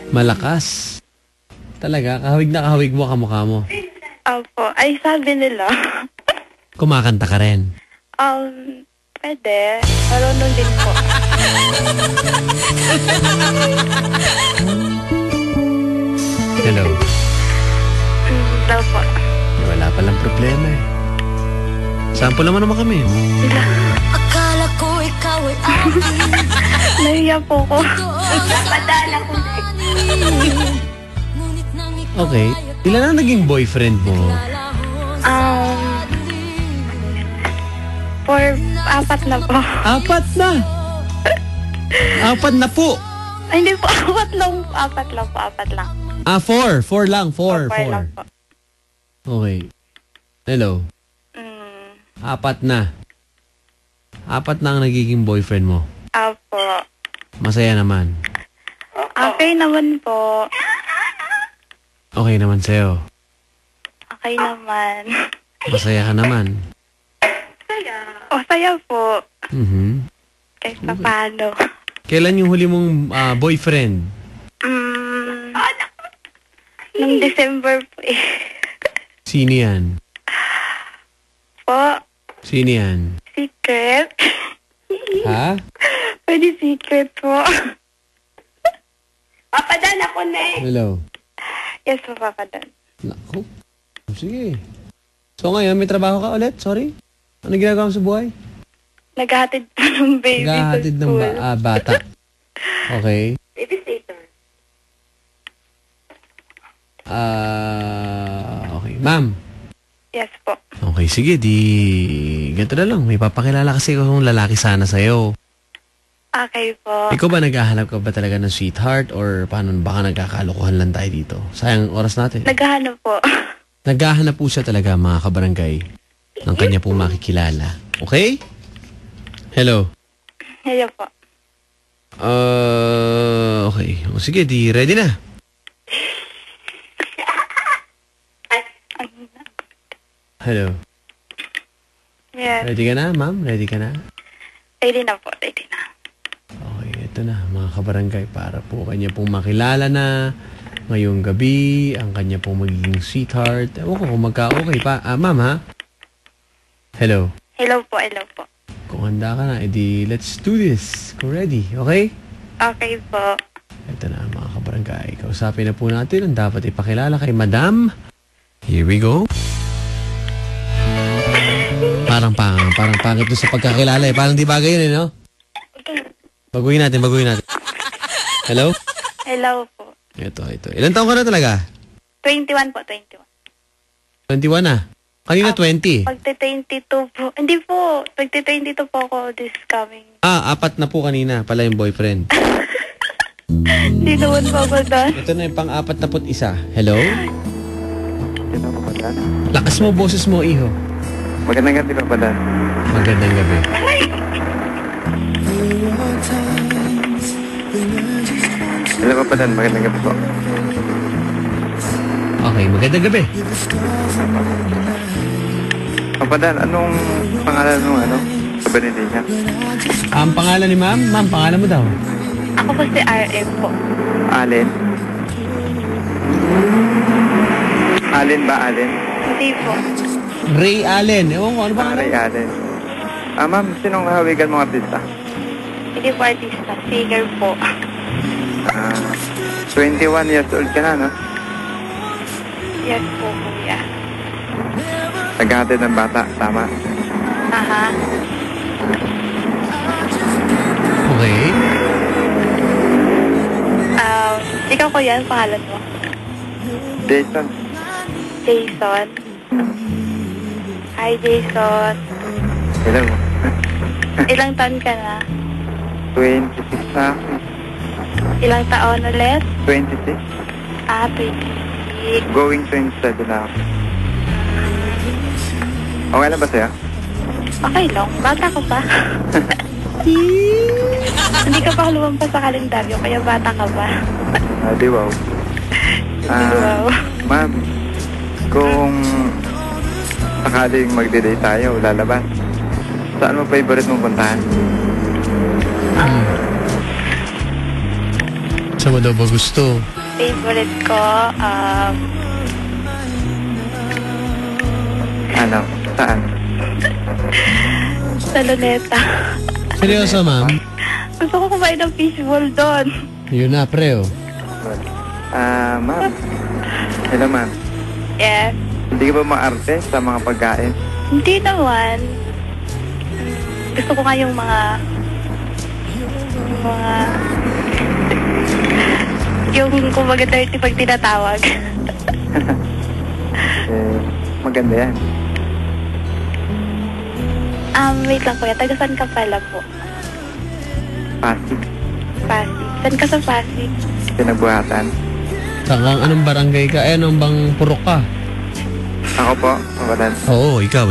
Malakas. Talaga, kahawig na kahawig mo, kamukha mo. Opo. Ay, sabi nila. Kumakanta ka rin. Pwede. Marunong din po. Hello. Daw po. Wala palang problema eh. Sample naman kami. Akala ko ikaw ay akin. Nahiya po ko. Napadala ko Okay. Ilan na naging boyfriend mo? Apat na po. Apat na? Apat na po? Ay, hindi po, apat lang. Four. Four lang. Four. lang po. Okay. Hello. Apat na. Apat na ang nagiging boyfriend mo. Apo. Masaya naman. Okay naman po. Okay naman sa'yo. Okay naman. Masaya ka naman. Saya po. Kahit pa paano. Kailan yung huli mong boyfriend? Nung December po eh. Sino yan? Po. Sino yan? Secret. Ha? Pwede secret po. Papadan ako na eh. Hello. Yes po, papadan. Naku. Sige. So ngayon, may trabaho ka ulit? Sorry? Ano ginagawa mo sa buhay? Naghahatid po ng baby Naghahatid sa ng school. bata. Okay. Babysitter. Okay. Ma'am. Yes po. Okay, sige. Ganito na lang. May papakilala kasi akong lalaki sana sa'yo. Okay po. Ikaw ba naghahanap ka ba talaga ng sweetheart or paano baka nagkakalokohan lang tayo dito? Sayang oras natin. Naghahanap po. Naghahanap po siya talaga mga kabarangay ng kanya pong makikilala. Okay? Hello? Hello po. Okay. O sige, ready na. Hello? Yes. Ready ka na, ma'am? Ready ka na? Ready na po. Ready na. Okay, ito na mga kabarangay para po kanya pong makilala na ngayong gabi, ang kanya pong magiging sweetheart. Ewan ko kung magka-okay pa. Ma'am ha? Hello? Hello po. Hello po. Kung handa ka na, edi let's do this. Kung ready, okay? Okay po. Ito na mga kabarangay. Kausapin na po natin ang dapat ipakilala kay Madam. Here we go. Parang pangit doon sa pagkakilala eh. Parang di bagay yun eh, no? Baguhin natin. Hello? Hello po. Ito. Ilan taon ka na talaga? 21 po. 21. 21 na. Kanina 20. Magte-22 po. Hindi po. Magte-22 po ako this coming. Apat na po kanina pala yung boyfriend. Hindi naman po ako doon. Ito na yung pang-41. Hello? Sino pa ba? Lakas mo, boses mo, iho. Magandang gabi pa ba? Magandang gabi. Hello pa ba? Magandang gabi po. Okay, magandang gabi. Papadan, anong pangalan nung kabanili niya? Ang pangalan ni ma'am? Ma'am, pangalan mo daw? Ako po si RM po. Allen? Allen ba, Allen? Hindi po. Ray Allen. Ewan ko, ano ba? Ray Allen. Ma'am, sinong hawigan mong artista? Hindi po artista. Singer po. 21 years old ka na, no? Yes po, kuya. Naghahatid ng bata, tama? Aha. Okay. Ikaw kuya, ang pangalan mo? Jason, Jason. Hi, Jason. hello. Ilang taon ka na? 26 na ako. Ilang taon ulit? 26. 26. Going 27 na ako. Okay lang ba sa'yo? Okay lang. Bata ko pa. Hindi ka pa lumampas sa kalendaryo, kaya bata ka pa. Di wow. Wow. Ma'am, kung sakaling magde-date tayo, lalabas, saan mo favorite mong puntahan? Saan mo daw ba gusto? Favorite ko, Saan? sa Luneta. Seryoso, ma'am? Gusto ko kumain ng fishball doon. Yun na, pre, oh. Ma'am. Hello, ma'am. Yes. Hindi ka ba maarte sa mga pagkain? Hindi naman. Gusto ko nga yung yung kumbaga 30 pag tinatawag. Maganda yan. Wait lang kuya, taga saan ka pala po? Pasig. Pasig. Saan ka sa Pasig? Pinagbuhatan. Saan anong barangay ka? Anong bang purok ka? Ako po, kapadan. Oo, ikaw.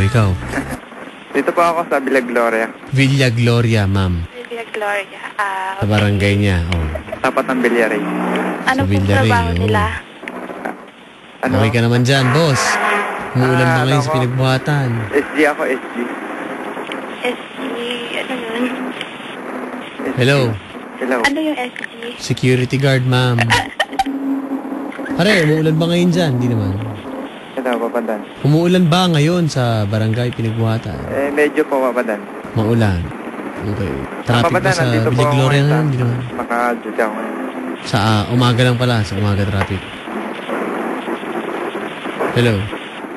Dito po ako sa Villa Gloria. Villa Gloria, ma'am. Villa Gloria. Sa barangay niya. Oh. Tapat ng Villaray. Ano Sa pong Villaray, trabaho oo. nila? Okay ka naman dyan, boss. Umuulan ba ngayon sa ako? pinagbuhatan? SG ako, SG. SG, ano yun? Hello? Hello. Ano yung SG? Security guard, ma'am. Pare, umuulan ba ngayon dyan? Hindi naman. Hello, kapadan. Umuulan ba ngayon sa barangay pinagbuhatan? Medyo po, kapadan. Maulan. Okay. Traffic ba Kapadan, sa nandito po Villa ako Gloria ngayon na? sa- Hindi naman. Maka-duty ako ngayon. Sa umaga lang pala. Sa umaga traffic. Hello?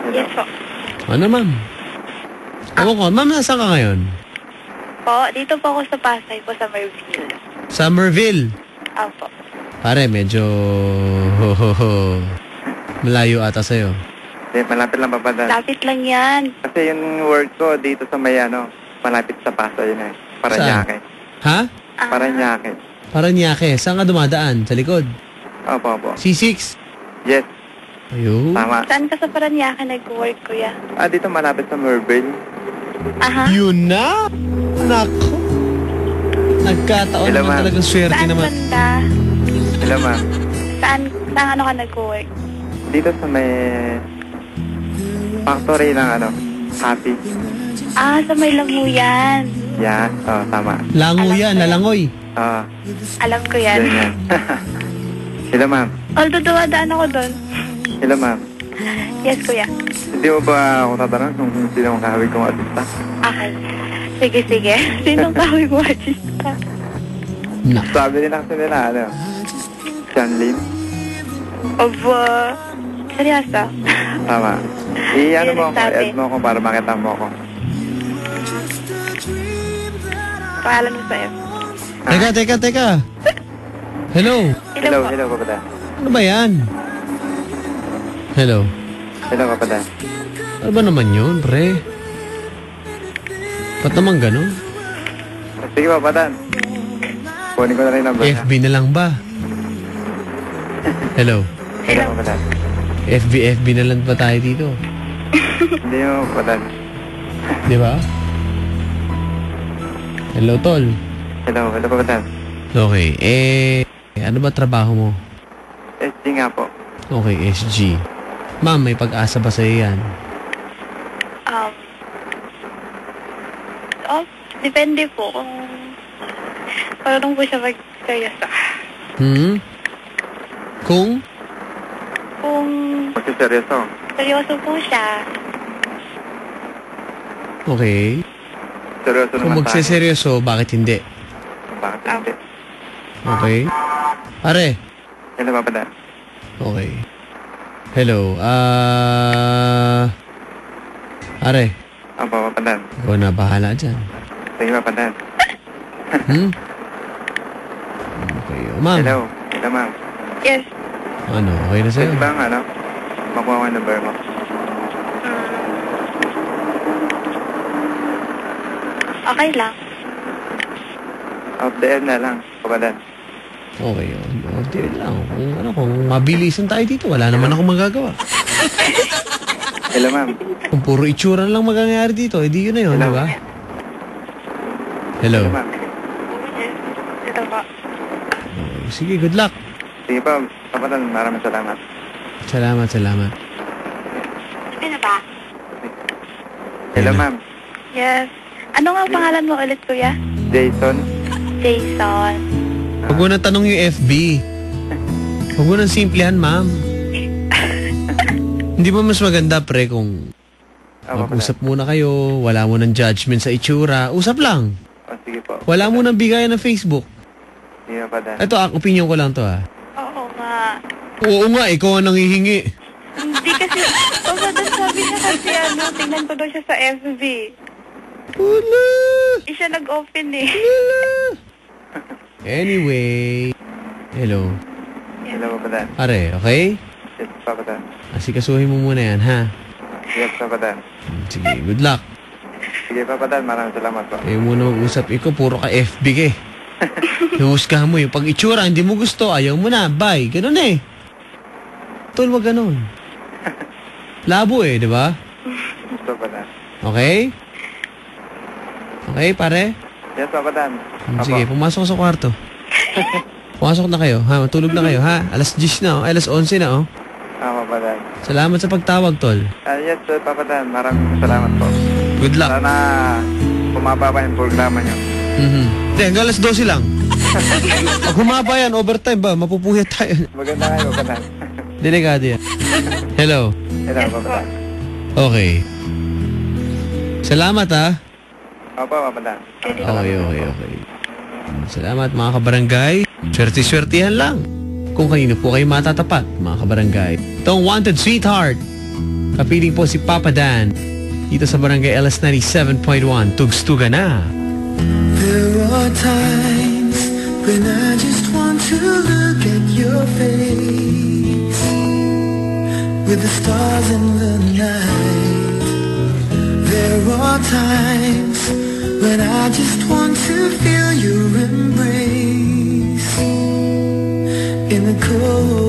Yes po. Ano, ma'am? Ako ko. Ma'am, nasaan ka ngayon? Po, dito po ako sa Pasay po, sa Merville. Somerville. Opo. Pare, medyo malayo ata sa'yo. Malapit lang, kapadan. Lapit lang yan. Kasi yung work ko dito sa may malapit sa Paso yun eh. Paranaque. Ha? Paranaque. Paranaque. Saan ka dumadaan? Sa likod? Opo. C6? Yes, Ayun. tama. Saan ka sa Paranaque nag-work, kuya? Dito malapit sa Merville. Aha. Yun na! Nako. Nagkataon Hello, naman ma'am. talagang swerte Saan naman. banda? Hello, ma'am. Saan ano ka nag-work? Dito sa may factory ng happy. Sa may Lamuyan. Yan, tama. Lango yan, lalangoy. Alam ko yan. Yan. Hello, ma'am. Although dumadaan ako doon. Hello, ma'am. Yes, kuya. Hindi mo ba ako tatanong kung sino ang kahawig kong artista? Okay. Sige. Sinong kawig mo, artista? Na. Sabi nila kasi nila, John Lim. Seryoso? Tama. I-ano mo ako, Sabi. i-add mo ako para makita mo ako. Pangalan mo sa'yo. Teka. Hello? Hello po. Hello, kapadan. Ano ba yan? Hello? Hello, kapadan. Ano ba naman yun, pre? Ba't naman gano'n? Sige, kapadan. Kunin ko na rin ang number niya. FB na lang ba? Hello? Hello, kapadan. FB na lang ba tayo dito? Hindi mo, kapadan. Di ba? Hello, tol. Hello, kapadan. Okay, ano ba trabaho mo? SG nga po. Okay, SG. Ma'am, may pag-asa ba sa'yo yan? Depende po kung parang po siya magkayasa. Kung? Kung Magsiseryoso. seryoso po siya. Okay. Seryoso Kung naman tayo. magseseryoso, bakit hindi? Bakit hindi? Okay. Pare. Hello, kapadan. Okay. Hello. Pare. Opo, kapadan. Ikaw na bahala dyan. Sige, kapadan. Okay. Ma'am. Hello. Hello, ma'am. Yes. Ano, okay na sa'yo? Pwede ba makuha ko yung number mo? Okay lang. Off the air na lang, kapadan. Okay yun. Okay lang. Kung mabilisan tayo dito, wala naman akong magagawa. Hello, ma'am. Kung puro itsura lang magangayari dito, edi yun na yun, di ba? Hello. Hello, ma'am. Yes. Ito po. Sige, good luck. Sige pa, kapadan. Maraming salamat. Salamat. Ano ba? Hello, Hello. ma'am. Yes. Ano nga ang pangalan mo ulit, kuya? Jason. Jason. Huwag mo na tanong yung FB. Huwag mo nang simplehan, ma'am. Hindi ba mas maganda, pre, kung mag-usap muna kayo, wala mo ng judgment sa itsura, usap lang. Sige po. Wala mo ng bigayan ng Facebook. Sige, kapadan. Ito, opinion ko lang to, ha. Oo nga. Oo nga, ikaw ang nangihingi. Hindi kasi, sabi niya kasi tingnan ko daw siya sa FB. Wala. Siya nag-open eh. Anyway. Hello. Hello, kapadan. Pare, okay? Yes, Papa Dan. Asikasuhin mo muna yan, ha? Yes, Papa Dan. Sige, good luck. Sige, Papa Dan. Maraming salamat po. Kayo muna mag-usap. Ikaw, puro ka FB ka eh. Hihusgahan mo yung pag itsura, hindi mo gusto, ayaw mo na, bye. Ganun eh. Tol, wag ganun. Labo eh, di ba? Yes, Papa Dan. Okay? Okay, pare? Yes, Papa Dan. Sige, pumasok ka sa kwarto. Pumasok na kayo, ha? Matulog na kayo, ha? Alas 10 na, oh. Ay, alas 11 na, oh. Papa Dan. Salamat sa pagtawag, Tol. Yes, Papa Dan. Maraming salamat po. Good luck. Sana bumaba pa yung programa niyo. Hindi, hanggang alas 12 lang. Pag humaba yan, overtime ba? Mapupuhit tayo. Maganda kayo, Papa Dan. Delikado yan. Hello. Hello, Papa Dan. Okay. Salamat, ha? Opo, Papa Dan. Okay. Salamat, mga kabarangay. Swerte-swertihan lang. Kung kanino po kayo matatapat, mga kabarangay. Itong Wanted Sweetheart. Kapiling po si Papa Dan. Dito sa Barangay LS 97.1. Tugstuga na. There are times when I just want to look at your face with the stars in the night. There are times when I just want to feel your embrace in the cold